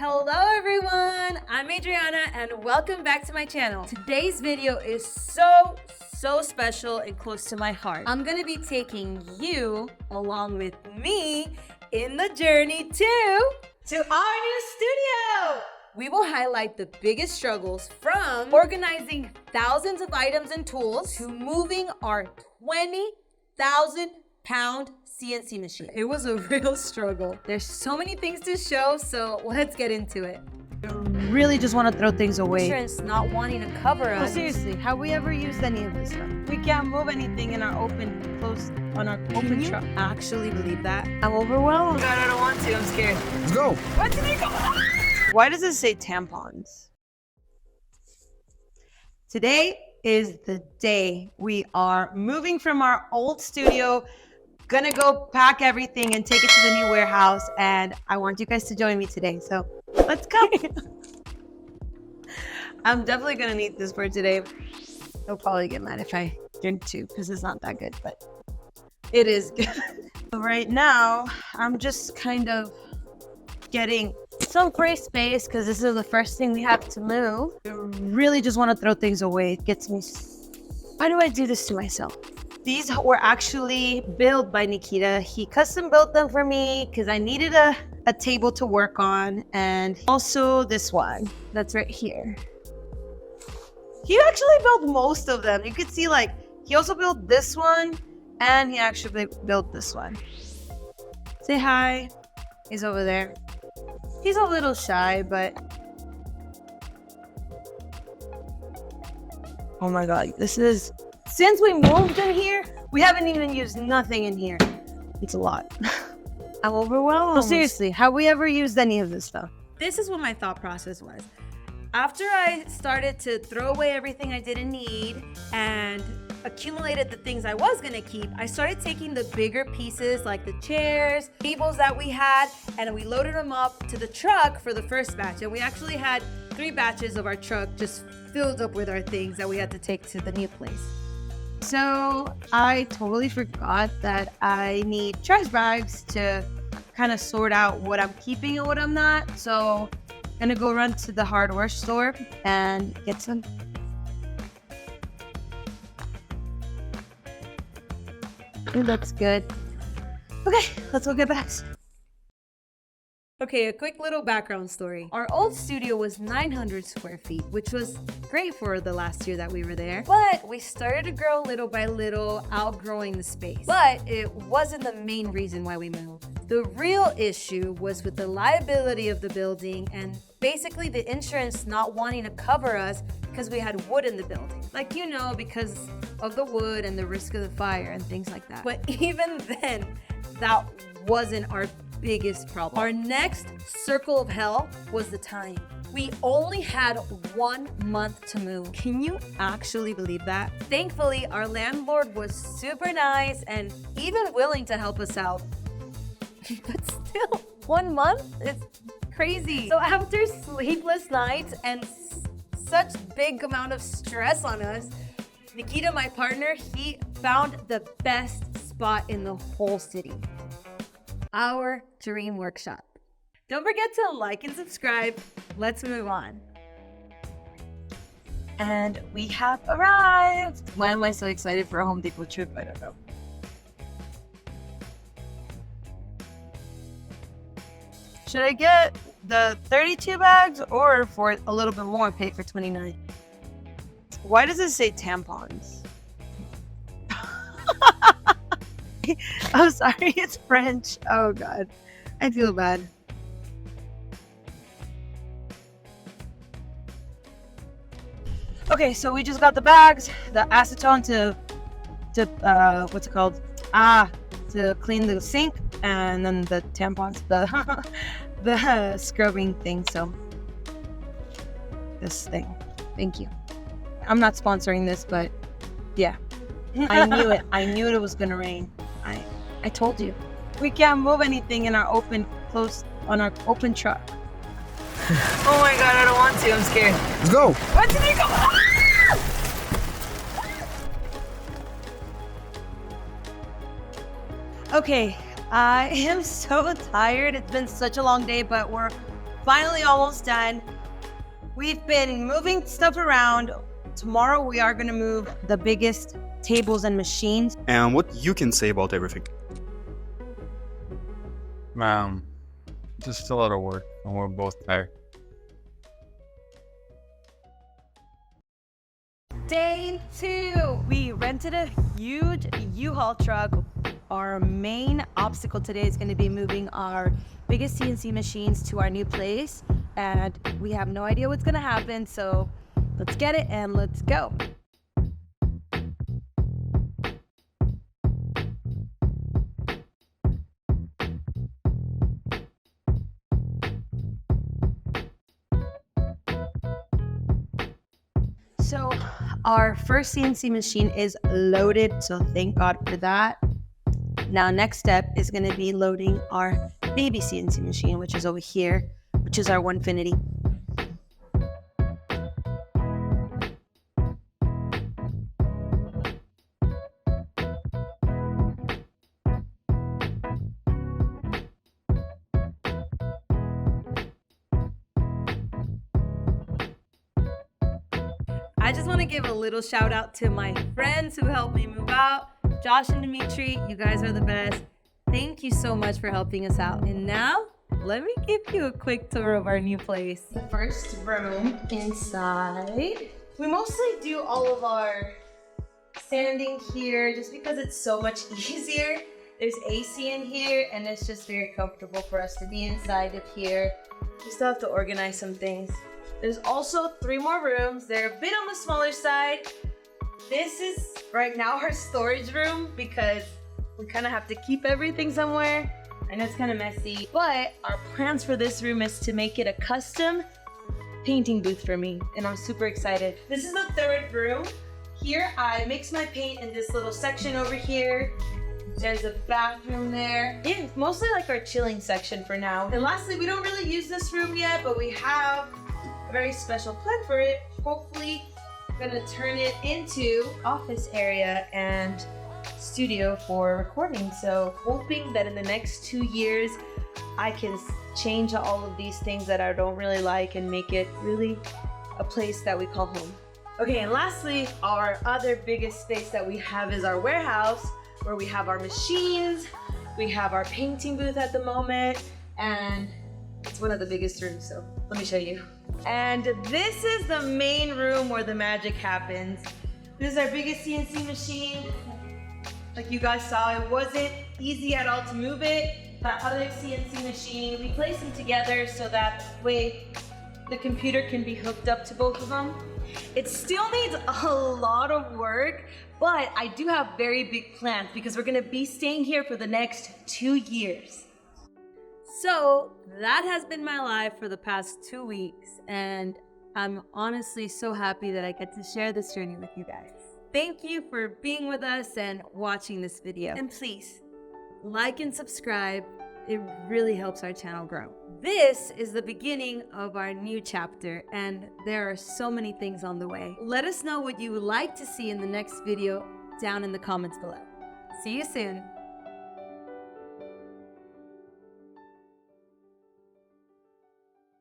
Hello everyone, I'm Adriana and welcome back to my channel. Today's video is so special and close to my heart. I'm gonna be taking you along with me in the journey to our new studio. We will highlight the biggest struggles from organizing thousands of items and tools to moving our 20,000-pound CNC machine. It was a real struggle. There's so many things to show, so let's get into it. I really just want to throw things away. Insurance not wanting to cover Well, us. seriously, have we ever used any of this stuff? We can't move anything in our open truck. Actually believe that? I'm overwhelmed. God, I don't want to. I'm scared. Let's go. What's in go? Why does it say tampons? Today is the day we are moving from our old studio, gonna go pack everything and take it to the new warehouse, and I want you guys to join me today, so let's go. I'm definitely gonna need this for today. He'll probably get mad if I drink too, because it's not that good, but it is good. So right now, I'm just kind of getting some free space because this is the first thing we have to move. I really just want to throw things away. It gets me. Why do I do this to myself? These were actually built by Nikita. He custom built them for me because I needed a table to work on, and also this one that's right here. He actually built most of them. You could see, like, he also built this one and he actually built this one. Say hi. He's over there. He's a little shy, but oh my god, this is, since we moved in here, we haven't even used nothing in here. It's a lot. I'm overwhelmed. Well, seriously, have we ever used any of this stuff? This is what my thought process was. After I started to throw away everything I didn't need and accumulated the things I was gonna keep, I started taking the bigger pieces like the chairs, tables that we had, and we loaded them up to the truck for the first batch. And we actually had 3 batches of our truck just filled up with our things that we had to take to the new place. So I totally forgot that I need trash bags to kind of sort out what I'm keeping and what I'm not. So I'm gonna go run to the hardware store and get some. It looks good. Okay, let's go get bags. Okay, a quick little background story. Our old studio was 900 square feet, which was great for the last year that we were there. But we started to grow little by little, outgrowing the space. But it wasn't the main reason why we moved. The real issue was with the liability of the building and basically the insurance not wanting to cover us because we had wood in the building. Like, you know, because of the wood and the risk of the fire and things like that. But even then, that wasn't our biggest problem. Our next circle of hell was the time. We only had 1 month to move. Can you actually believe that? Thankfully, our landlord was super nice and even willing to help us out. But still, 1 month? It's crazy. So after sleepless nights and such big amount of stress on us, Nikita, my partner, he found the best spot in the whole city. Our dream workshop. Don't forget to like and subscribe. Let's move on. And we have arrived. Why am I so excited for a Home Depot trip? I don't know. Should I get the 32 bags or for a little bit more, pay for 29? Why does it say tampons? I'm sorry, it's French. Oh god, I feel bad. Okay, so we just got the bags, the acetone to what's it called? To clean the sink, and then the tampons, the scrubbing thing. So this thing. Thank you. I'm not sponsoring this, but yeah. I knew it. I knew it was gonna rain. I told you. We can't move anything in our open truck. Oh my god, I don't want to. I'm scared. Let's go. What's in go? Okay, I am so tired. It's been such a long day, but we're finally almost done. We've been moving stuff around. Tomorrow we are gonna move the biggest tables and machines. And what you can say about everything. Just a lot of work, and we're both tired. Day 2. We rented a huge U-Haul truck. Our main obstacle today is going to be moving our biggest CNC machines to our new place. And we have no idea what's going to happen. So let's get it and let's go. So our first CNC machine is loaded, so thank God for that. Now next step is going to be loading our baby CNC machine, which is over here, which is our Onefinity. I just want to give a little shout out to my friends who helped me move out. Josh and Dimitri, you guys are the best. Thank you so much for helping us out. And now, let me give you a quick tour of our new place. The first room inside. We mostly do all of our sanding here just because it's so much easier. There's AC in here and it's just very comfortable for us to be inside of here. We still have to organize some things. There's also 3 more rooms. They're a bit on the smaller side. This is right now our storage room because we kind of have to keep everything somewhere. I know it's kind of messy, but our plans for this room is to make it a custom painting booth for me, and I'm super excited. This is the 3rd room. Here I mix my paint in this little section over here. There's a bathroom there. Yeah, it's mostly like our chilling section for now. And lastly, we don't really use this room yet, but we have a very special plan for it. Hopefully, we're gonna turn it into office area and studio for recording. So hoping that in the next 2 years, I can change all of these things that I don't really like and make it really a place that we call home. Okay, and lastly, our other biggest space that we have is our warehouse, where we have our machines, we have our painting booth at the moment, and it's one of the biggest rooms, so let me show you. And this is the main room where the magic happens. This is our biggest CNC machine. Like you guys saw, it wasn't easy at all to move it. That other CNC machine, we place them together so that way the computer can be hooked up to both of them. It still needs a lot of work, but I do have very big plans because we're gonna be staying here for the next 2 years. So that has been my life for the past 2 weeks, and I'm honestly so happy that I get to share this journey with you guys. Thank you for being with us and watching this video. And please, like and subscribe. It really helps our channel grow. This is the beginning of our new chapter, and there are so many things on the way. Let us know what you would like to see in the next video down in the comments below. See you soon.